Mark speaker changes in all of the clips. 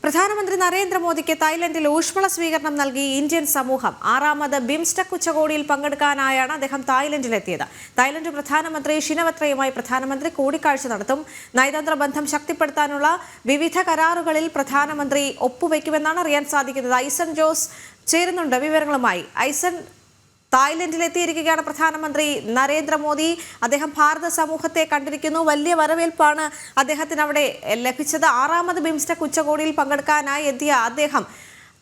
Speaker 1: പ്രധാനമന്ത്രി നരേന്ദ്രമോദിക്ക് തായ്ലൻഡിൽ ഊഷ്മള സ്വീകരണം നൽകി ഇന്ത്യൻ സമൂഹം. 6ാമത് ബിംസ്റ്റെക് ഉച്ചകോടിയിൽ പങ്കെടുക്കാനായാണ് അദ്ദേഹം തായ്ലൻഡിലെത്തിയത്. തായ്ലൻഡ് പ്രധാനമന്ത്രി ഷിനവത്രയുമായി പ്രധാനമന്ത്രി കൂടിക്കാഴ്ച നടത്തും. നയതന്ത്ര ബന്ധം ശക്തിപ്പെടുത്താനുള്ള വിവിധ കരാറുകളിൽ പ്രധാനമന്ത്രി ഒപ്പുവെക്കുമെന്നാണ് അറിയാൻ സാധിക്കുന്നത്. ഐസൻ ജോസ് ചേരുന്നുണ്ട് വിവരങ്ങളുമായി. ഐസൻ, തായ്ലൻഡിലെത്തിയിരിക്കുകയാണ് പ്രധാനമന്ത്രി നരേന്ദ്രമോദി. അദ്ദേഹം ഭാരത സമൂഹത്തെ കണ്ടിരിക്കുന്നു. വലിയ വരവേൽപ്പാണ് അദ്ദേഹത്തിന് അവിടെ ലഭിച്ചത്. 6ാമത് ബിംസ്റ്റെക് ഉച്ചകോടിയിൽ പങ്കെടുക്കാനായി എത്തിയ അദ്ദേഹം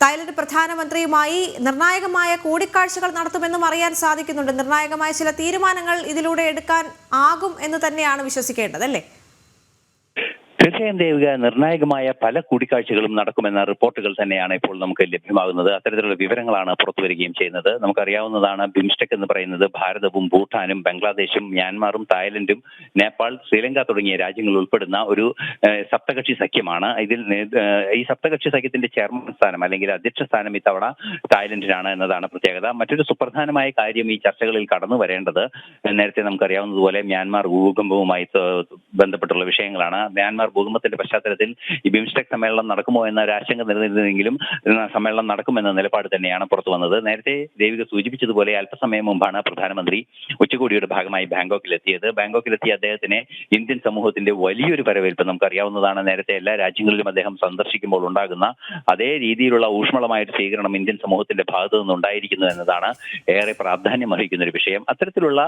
Speaker 1: തായ്ലൻഡ് പ്രധാനമന്ത്രിയുമായി നിർണായകമായ കൂടിക്കാഴ്ചകൾ നടത്തുമെന്നും അറിയാൻ സാധിക്കുന്നുണ്ട്. നിർണായകമായ ചില തീരുമാനങ്ങൾ ഇതിലൂടെ എടുക്കാൻ ആകും എന്ന് തന്നെയാണ് വിശ്വസിക്കേണ്ടത്, അല്ലേ?
Speaker 2: തീർച്ചയായും ദേവിക, നിർണായകമായ പല കൂടിക്കാഴ്ചകളും നടക്കുമെന്ന റിപ്പോർട്ടുകൾ തന്നെയാണ് ഇപ്പോൾ നമുക്ക് ലഭ്യമാകുന്നത്. അത്തരത്തിലുള്ള വിവരങ്ങളാണ് പുറത്തുവരികയും ചെയ്യുന്നത്. നമുക്കറിയാവുന്നതാണ്, ബിംസ്റ്റെക് എന്ന് പറയുന്നത് ഭാരതവും ഭൂട്ടാനും ബംഗ്ലാദേശും മ്യാൻമാറും തായ്ലൻഡും നേപ്പാൾ, ശ്രീലങ്ക തുടങ്ങിയ രാജ്യങ്ങൾ ഉൾപ്പെടുന്ന ഒരു സപ്തകക്ഷി സഖ്യമാണ്. ഇതിൽ ഈ സപ്തകക്ഷി സഖ്യത്തിന്റെ ചെയർമാൻ സ്ഥാനം അല്ലെങ്കിൽ അധ്യക്ഷ സ്ഥാനം ഇത്തവണ തായ്ലൻഡിനാണ് എന്നതാണ് പ്രത്യേകത. മറ്റൊരു സുപ്രധാനമായ കാര്യം ഈ ചർച്ചകളിൽ കടന്നു വരേണ്ടത്, നേരത്തെ നമുക്കറിയാവുന്നതുപോലെ മ്യാൻമാർ ഭൂകമ്പവുമായി ബന്ധപ്പെട്ടുള്ള വിഷയങ്ങളാണ്. മ്യാൻമാർ ഭൂകമ്പത്തിന്റെ പശ്ചാത്തലത്തിൽ ഈ ബിംസ്റ്റെക് സമ്മേളനം നടക്കുമോ എന്ന ഒരു ആശങ്ക നിലനിന്നിരുന്നെങ്കിലും സമ്മേളനം നടക്കുമെന്ന നിലപാട് തന്നെയാണ് പുറത്തു വന്നത്. നേരത്തെ ദേവിക സൂചിപ്പിച്ചതുപോലെ അല്പസമയം മുമ്പാണ് പ്രധാനമന്ത്രി ഉച്ചകോടിയുടെ ഭാഗമായി ബാങ്കോക്കിലെത്തിയത്. ബാങ്കോക്കിലെത്തിയ അദ്ദേഹത്തിന് ഇന്ത്യൻ സമൂഹത്തിന്റെ വലിയൊരു വരവേൽപ്പ് നമുക്കറിയാവുന്നതാണ്. നേരത്തെ എല്ലാ രാജ്യങ്ങളിലും അദ്ദേഹം സന്ദർശിക്കുമ്പോൾ ഉണ്ടാകുന്ന അതേ രീതിയിലുള്ള ഊഷ്മളമായ ഒരു സ്വീകരണം ഇന്ത്യൻ സമൂഹത്തിന്റെ ഭാഗത്തു നിന്നുണ്ടായിരിക്കുന്നു എന്നതാണ് ഏറെ പ്രാധാന്യം അർഹിക്കുന്ന ഒരു വിഷയം. അത്തരത്തിലുള്ള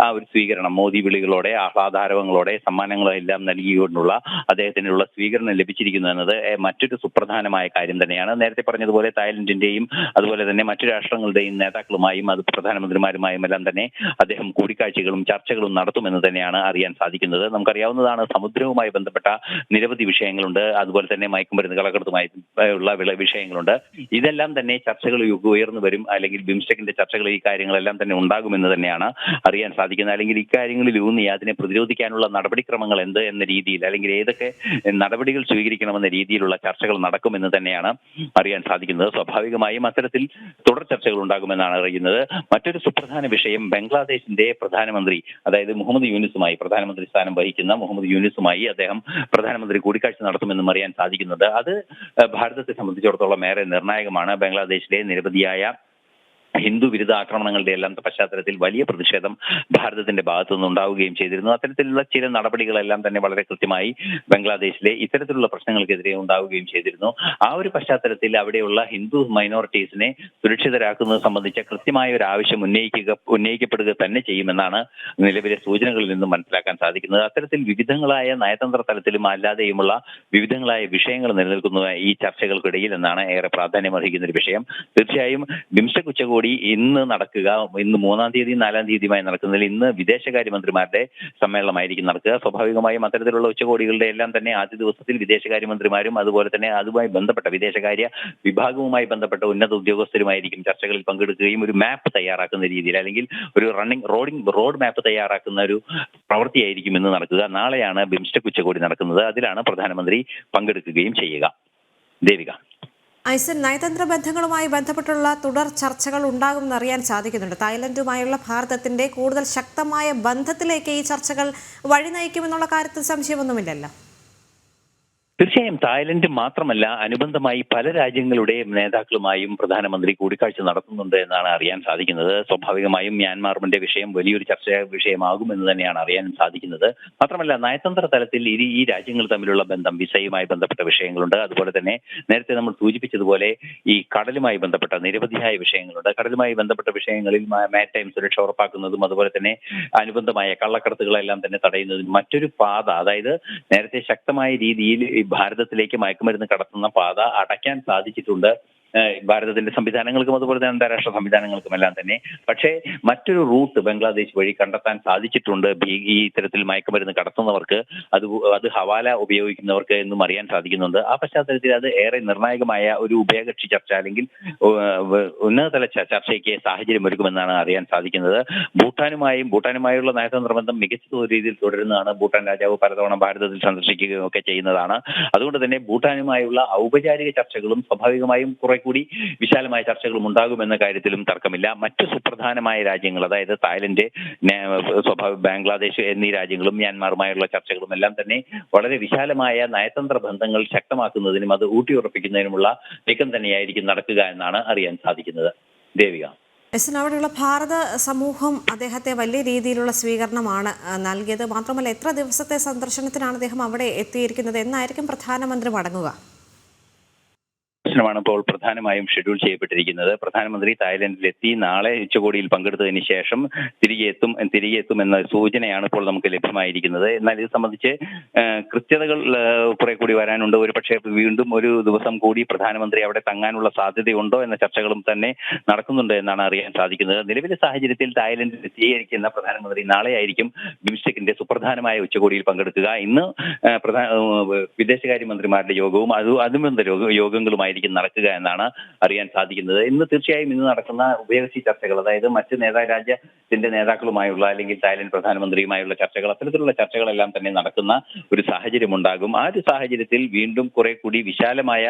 Speaker 2: ആ ഒരു സ്വീകരണം മോദി വിളികളോടെ, ആഹ്ലാദാരവങ്ങളോടെ, സമ്മാനങ്ങളെല്ലാം നൽകിക്കൊണ്ടുള്ള അദ്ദേഹത്തിനുള്ള സ്വീകരണം ലഭിച്ചിരിക്കുന്നു എന്നത് മറ്റൊരു സുപ്രധാനമായ കാര്യം തന്നെയാണ്. നേരത്തെ പറഞ്ഞതുപോലെ തായ്ലൻഡിന്റെയും അതുപോലെ തന്നെ മറ്റു രാഷ്ട്രങ്ങളുടെയും നേതാക്കളുമായും അത് പ്രധാനമന്ത്രിമാരുമായും എല്ലാം തന്നെ അദ്ദേഹം കൂടിക്കാഴ്ചകളും ചർച്ചകളും നടത്തുമെന്ന് തന്നെയാണ് അറിയാൻ സാധിക്കുന്നത്. നമുക്കറിയാവുന്നതാണ്, സമുദ്രവുമായി ബന്ധപ്പെട്ട നിരവധി വിഷയങ്ങളുണ്ട്. അതുപോലെ തന്നെ മയക്കുമരുന്ന് കള്ളക്കടത്തുമായി ഉള്ള വിഷയങ്ങളുണ്ട്. ഇതെല്ലാം തന്നെ ചർച്ചകൾ ഉയർന്നു വരും. അല്ലെങ്കിൽ ബിംസ്റ്റെക്കിന്റെ ചർച്ചകൾ ഈ കാര്യങ്ങളെല്ലാം തന്നെ ഉണ്ടാകുമെന്ന് തന്നെയാണ് അറിയാൻ സാധിക്കുന്നത്. അല്ലെങ്കിൽ ഇക്കാര്യങ്ങളിൽ ഊന്നി അതിനെ പ്രതിരോധിക്കാനുള്ള നടപടിക്രമങ്ങൾ എന്ത് എന്ന രീതിയിൽ, അല്ലെങ്കിൽ ഏതൊക്കെ നടപടികൾ സ്വീകരിക്കണമെന്ന രീതിയിലുള്ള ചർച്ചകൾ നടക്കുമെന്ന് തന്നെയാണ് അറിയാൻ സാധിക്കുന്നത്. സ്വാഭാവികമായും അത്തരത്തിൽ തുടർ ചർച്ചകൾ ഉണ്ടാകുമെന്നാണ് അറിയുന്നത്. മറ്റൊരു സുപ്രധാന വിഷയം, ബംഗ്ലാദേശിന്റെ പ്രധാനമന്ത്രി, അതായത് മുഹമ്മദ് യൂനിസുമായി, പ്രധാനമന്ത്രി സ്ഥാനം വഹിക്കുന്ന മുഹമ്മദ് യൂനിസുമായി അദ്ദേഹം പ്രധാനമന്ത്രി കൂടിക്കാഴ്ച നടത്തുമെന്നും അറിയാൻ സാധിക്കുന്നുണ്ട്. അത് ഭാരതത്തെ സംബന്ധിച്ചിടത്തോളം ഏറെ നിർണായകമാണ്. ബംഗ്ലാദേശിലെ നിരവധിയായ ഹിന്ദു വിരുദ്ധ ആക്രമണങ്ങളുടെ എല്ലാം പശ്ചാത്തലത്തിൽ വലിയ പ്രതിഷേധം ഭാരതത്തിന്റെ ഭാഗത്തു നിന്നുണ്ടാവുകയും ചെയ്തിരുന്നു. അത്തരത്തിലുള്ള ചില നടപടികളെല്ലാം തന്നെ വളരെ കൃത്യമായി ബംഗ്ലാദേശിലെ ഇത്തരത്തിലുള്ള പ്രശ്നങ്ങൾക്കെതിരെ ഉണ്ടാവുകയും ചെയ്തിരുന്നു. ആ ഒരു പശ്ചാത്തലത്തിൽ അവിടെയുള്ള ഹിന്ദു മൈനോറിറ്റീസിനെ സുരക്ഷിതരാക്കുന്നത് സംബന്ധിച്ച കൃത്യമായ ഒരു ആവശ്യം ഉന്നയിക്കപ്പെടുക തന്നെ ചെയ്യുമെന്നാണ് നിലവിലെ സൂചനകളിൽ നിന്നും മനസ്സിലാക്കാൻ സാധിക്കുന്നത്. അത്തരത്തിൽ വിവിധങ്ങളായ നയതന്ത്ര തലത്തിലും അല്ലാതെയുമുള്ള വിവിധങ്ങളായ വിഷയങ്ങൾ നിലനിൽക്കുന്ന ഈ ചർച്ചകൾക്കിടയിൽ എന്നാണ് ഏറെ പ്രാധാന്യം അർഹിക്കുന്ന ഒരു വിഷയം. തീർച്ചയായും ബിംസ്റ്റെക് ഉച്ചകോടി ഇന്ന് നടക്കുക, ഇന്ന് 3-ാം തീയതി 4-ാം തീയതിയുമായി നടക്കുന്നതിൽ ഇന്ന് വിദേശകാര്യമന്ത്രിമാരുടെ സമ്മേളനമായിരിക്കും നടക്കുക. സ്വാഭാവികമായും അത്തരത്തിലുള്ള ഉച്ചകോടികളുടെ എല്ലാം തന്നെ ആദ്യ ദിവസത്തിൽ വിദേശകാര്യമന്ത്രിമാരും അതുപോലെ തന്നെ അതുമായി ബന്ധപ്പെട്ട വിദേശകാര്യ വിഭാഗവുമായി ബന്ധപ്പെട്ട ഉന്നത ഉദ്യോഗസ്ഥരുമായിരിക്കും ചർച്ചകളിൽ പങ്കെടുക്കുകയും ഒരു മാപ്പ് തയ്യാറാക്കുന്ന രീതിയിൽ, അല്ലെങ്കിൽ ഒരു റോഡ് മാപ്പ് തയ്യാറാക്കുന്ന ഒരു പ്രവൃത്തിയായിരിക്കും ഇന്ന് നടക്കുക. നാളെയാണ് ബിംസ്റ്റെക് ഉച്ചകോടി നടക്കുന്നത്. അതിലാണ് പ്രധാനമന്ത്രി പങ്കെടുക്കുകയും ചെയ്യുക. ദേവിക,
Speaker 1: ഐസൻ, നയതന്ത്ര ബന്ധങ്ങളുമായി ബന്ധപ്പെട്ടുള്ള തുടർ ചർച്ചകൾ ഉണ്ടാകുമെന്ന് അറിയാൻ സാധിക്കുന്നുണ്ട്. തായ്ലൻഡുമായുള്ള ഭാരതത്തിന്റെ കൂടുതൽ ശക്തമായ ബന്ധത്തിലേക്ക് ഈ ചർച്ചകൾ വഴി നയിക്കുമെന്നുള്ള കാര്യത്തിൽ സംശയമൊന്നുമില്ലല്ലോ.
Speaker 2: തീർച്ചയായും തായ്ലൻഡ് മാത്രമല്ല, അനുബന്ധമായി പല രാജ്യങ്ങളുടെ നേതാക്കളുമായും പ്രധാനമന്ത്രി കൂടിക്കാഴ്ച നടത്തുന്നുണ്ട് എന്നാണ് അറിയാൻ സാധിക്കുന്നത്. സ്വാഭാവികമായും മ്യാൻമാറിന്റെ വിഷയം വലിയൊരു ചർച്ചാ വിഷയമാകുമെന്ന് തന്നെയാണ് അറിയാൻ സാധിക്കുന്നത്. മാത്രമല്ല, നയതന്ത്ര തലത്തിൽ ഈ രാജ്യങ്ങൾ തമ്മിലുള്ള ബന്ധം, വിസയുമായി ബന്ധപ്പെട്ട വിഷയങ്ങളുണ്ട്. അതുപോലെ തന്നെ നേരത്തെ നമ്മൾ സൂചിപ്പിച്ചതുപോലെ ഈ കടലുമായി ബന്ധപ്പെട്ട നിരവധിയായ വിഷയങ്ങളുണ്ട്. കടലുമായി ബന്ധപ്പെട്ട വിഷയങ്ങളിൽ മാരിടൈം സുരക്ഷ ഉറപ്പാക്കുന്നതും അതുപോലെ തന്നെ അനുബന്ധമായ കള്ളക്കടത്തുകളെല്ലാം തന്നെ തടയുന്നതും മറ്റൊരു പാത, അതായത് നേരത്തെ ശക്തമായ രീതിയിൽ ഭാരതത്തിലേക്ക് മയക്കുമരുന്ന് കടത്തുന്ന പാത അടയ്ക്കാൻ സാധിച്ചിട്ടുണ്ട് ഭാരതത്തിന്റെ സംവിധാനങ്ങൾക്കും അതുപോലെ തന്നെ അന്താരാഷ്ട്ര സംവിധാനങ്ങൾക്കും എല്ലാം തന്നെ. പക്ഷേ മറ്റൊരു റൂട്ട് ബംഗ്ലാദേശ് വഴി കണ്ടെത്താൻ സാധിച്ചിട്ടുണ്ട് ഈ ഇത്തരത്തിൽ മയക്കുമരുന്ന് കടത്തുന്നവർക്ക്, അത് ഹവാല ഉപയോഗിക്കുന്നവർക്ക് എന്നും അറിയാൻ സാധിക്കുന്നുണ്ട്. ആ പശ്ചാത്തലത്തിൽ അത് ഏറെ നിർണായകമായ ഒരു ഉഭയകക്ഷി ചർച്ച അല്ലെങ്കിൽ ഉന്നതതല ചർച്ചയ്ക്ക് സാഹചര്യം ഒരുക്കുമെന്നാണ് അറിയാൻ സാധിക്കുന്നത്. ഭൂട്ടാനുമായുള്ള നയതന്ത്ര ബന്ധം മികച്ച രീതിയിൽ തുടരുന്നതാണ്. ഭൂട്ടാൻ രാജാവ് പലതവണ ഭാരതത്തിൽ സന്ദർശിക്കുകയും ഒക്കെ ചെയ്യുന്നതാണ്. അതുകൊണ്ട് തന്നെ ഭൂട്ടാനുമായുള്ള ഔപചാരിക ചർച്ചകളും സ്വാഭാവികമായും കുറെ കൂടി വിശാലമായ ചർച്ചകളും ഉണ്ടാകുമെന്ന കാര്യത്തിലും തർക്കമില്ല. മറ്റു സുപ്രധാനമായ രാജ്യങ്ങൾ, അതായത് തായ്ലൻഡ്, ബംഗ്ലാദേശ് എന്നീ രാജ്യങ്ങളും മ്യാൻമാറുമായുള്ള ചർച്ചകളും എല്ലാം തന്നെ വളരെ വിശാലമായ നയതന്ത്ര ബന്ധങ്ങൾ ശക്തമാക്കുന്നതിനും അത് ഊട്ടിയുറപ്പിക്കുന്നതിനുമുള്ള നീക്കം തന്നെയായിരിക്കും നടക്കുക എന്നാണ് അറിയാൻ സാധിക്കുന്നത്. ദേവിക.
Speaker 1: അവിടെയുള്ള ഭാരത സമൂഹം അദ്ദേഹത്തെ വലിയ രീതിയിലുള്ള സ്വീകരണമാണ് നൽകിയത്. മാത്രമല്ല, എത്ര ദിവസത്തെ സന്ദർശനത്തിനാണ് അദ്ദേഹം അവിടെ എത്തിയിരിക്കുന്നത്? എന്നായിരിക്കും പ്രധാനമന്ത്രി മടങ്ങുക?
Speaker 2: ാണ് ഇപ്പോൾ പ്രധാനമായും ഷെഡ്യൂൾ ചെയ്യപ്പെട്ടിരിക്കുന്നത്. പ്രധാനമന്ത്രി തായ്ലൻഡിലെത്തി നാളെ ഉച്ചകോടിയിൽ പങ്കെടുത്തതിന് ശേഷം തിരികെ എത്തും എന്ന സൂചനയാണ് ഇപ്പോൾ നമുക്ക് ലഭ്യമായിരിക്കുന്നത്. എന്നാൽ ഇത് സംബന്ധിച്ച് കൃത്യതകൾ കുറെ കൂടി വരാനുണ്ട്. ഒരു പക്ഷേ വീണ്ടും ഒരു ദിവസം കൂടി പ്രധാനമന്ത്രി അവിടെ തങ്ങാനുള്ള സാധ്യതയുണ്ടോ എന്ന ചർച്ചകളും തന്നെ നടക്കുന്നുണ്ട് എന്നാണ് അറിയാൻ സാധിക്കുന്നത്. നിലവിലെ സാഹചര്യത്തിൽ തായ്ലൻഡിൽ എത്തിയിരിക്കുന്ന പ്രധാനമന്ത്രി നാളെയായിരിക്കും ബിംസ്റ്റെക്കിന്റെ സുപ്രധാനമായ ഉച്ചകോടിയിൽ പങ്കെടുക്കുക. ഇന്ന് വിദേശകാര്യമന്ത്രിമാരുടെ യോഗവും അനുബന്ധ യോഗങ്ങളുമായിരിക്കും നടക്കുക എന്നാണ് അറിയാൻ സാധിക്കുന്നത്. തീർച്ചയായും ഇന്ന് നടക്കുന്ന ഉഭയകക്ഷി ചർച്ചകൾ, അതായത് മറ്റ് രാജ്യത്തിന്റെ നേതാക്കളുമായുള്ള അല്ലെങ്കിൽ തായ്ലൻഡ് പ്രധാനമന്ത്രിയുമായുള്ള ചർച്ചകൾ, അത്തരത്തിലുള്ള ചർച്ചകളെല്ലാം തന്നെ നടക്കുന്ന ഒരു സാഹചര്യം ഉണ്ടാകും. ആ ഒരു സാഹചര്യത്തിൽ വീണ്ടും കുറെ കൂടി വിശാലമായ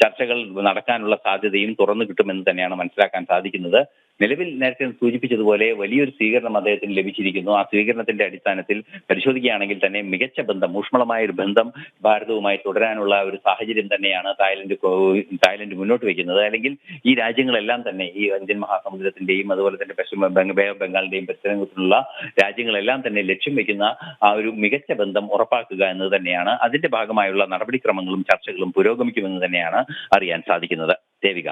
Speaker 2: ചർച്ചകൾ നടക്കാനുള്ള സാധ്യതയും തുറന്നു കിട്ടുമെന്ന് തന്നെയാണ് മനസ്സിലാക്കാൻ സാധിക്കുന്നത്. നിലവിൽ നേരത്തെ സൂചിപ്പിച്ചതുപോലെ വലിയൊരു സ്വീകരണം അദ്ദേഹത്തിന് ലഭിച്ചിരിക്കുന്നു. ആ സ്വീകരണത്തിന്റെ അടിസ്ഥാനത്തിൽ പരിശോധിക്കുകയാണെങ്കിൽ തന്നെ മികച്ച ബന്ധം, ഊഷ്മളമായ ഒരു ബന്ധം ഭാരതവുമായി തുടരാനുള്ള ഒരു സാഹചര്യം തന്നെയാണ് തായ്ലൻഡ് മുന്നോട്ട് വയ്ക്കുന്നത്. അല്ലെങ്കിൽ ഈ രാജ്യങ്ങളെല്ലാം തന്നെ ഈ ഇന്ത്യൻ മഹാസമുദ്രത്തിന്റെയും അതുപോലെ തന്നെ പശ്ചിമ ബംഗാളിന്റെയും പശ്ചിമബംഗാളിന്റെയും രാജ്യങ്ങളെല്ലാം തന്നെ ലക്ഷ്യം വയ്ക്കുന്ന ആ ഒരു മികച്ച ബന്ധം ഉറപ്പാക്കുക എന്നത് തന്നെയാണ്. അതിന്റെ ഭാഗമായുള്ള നടപടിക്രമങ്ങളും ചർച്ചകളും പുരോഗമിക്കുമെന്ന് തന്നെയാണ് അറിയാൻ സാധിക്കുന്നത്. ദേവിക.